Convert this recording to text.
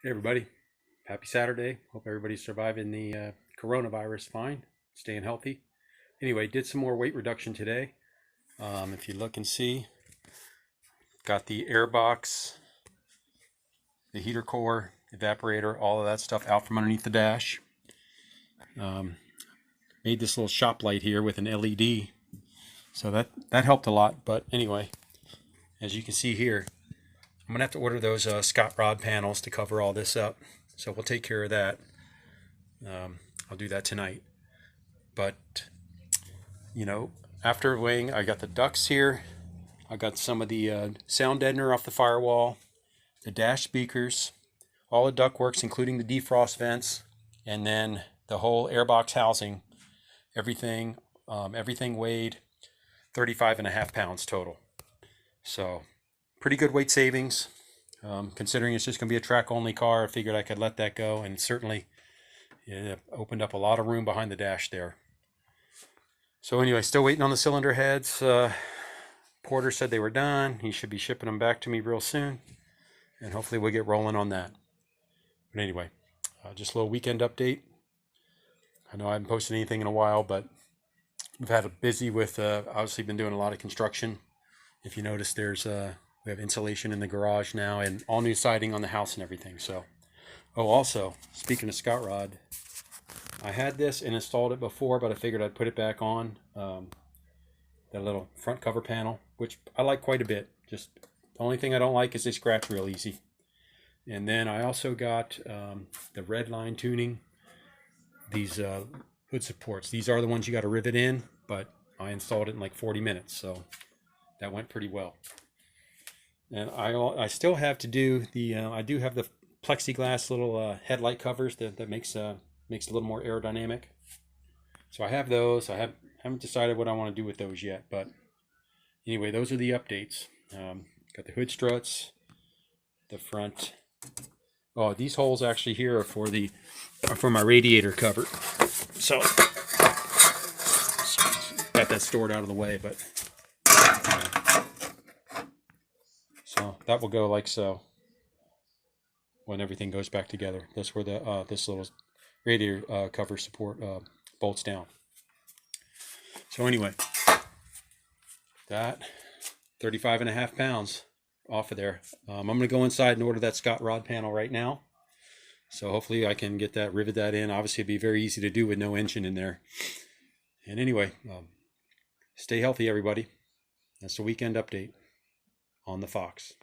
Hey everybody, happy Saturday. Hope everybody's surviving the coronavirus fine, staying healthy. Anyway, did some more weight reduction today. If you look and see, got the air box, the heater core, evaporator, all of that stuff out from underneath the dash. Made this little shop light here with an LED, so that helped a lot. But anyway, as you can see here, I'm gonna have to order those Scott rod panels to cover all this up. So we'll take care of that. I'll do that tonight. But after weighing, I got the ducts here. I got some of the sound deadener off the firewall, the dash speakers, all the duct works, including the defrost vents, and then the whole airbox housing. Everything weighed 35.5 pounds total. So pretty good weight savings. Considering it's just going to be a track only car, I figured I could let that go, and certainly it opened up a lot of room behind the dash there. So anyway, still waiting on the cylinder heads. Porter said they were done. He should be shipping them back to me real soon, and hopefully we'll get rolling on that. But anyway, just a little weekend update. I know I haven't posted anything in a while, but we've had a busy with obviously been doing a lot of construction. If you notice, we have insulation in the garage now and all new siding on the house and everything. So, also speaking of Scott Rod, I had this and installed it before, but I figured I'd put it back on. That little front cover panel, which I like quite a bit. Just the only thing I don't like is they scratch real easy. And then I also got the red line tuning. These hood supports. These are the ones you got to rivet in, but I installed it in like 40 minutes, so that went pretty well. And I still have to do the I do have the plexiglass little headlight covers that makes a little more aerodynamic. So I have those. I haven't decided what I want to do with those yet, but anyway, those are the updates. Got the hood struts, the front. Oh, these holes actually here are for my radiator cover. So got that stored out of the way, but so that will go like so when everything goes back together. That's where the this little radiator cover support bolts down. So anyway, that 35.5 pounds off of there. I'm going to go inside and order that Scott rod panel right now. So hopefully I can get that, rivet that in. Obviously it'd be very easy to do with no engine in there. And anyway, stay healthy everybody. That's the weekend update on the Fox.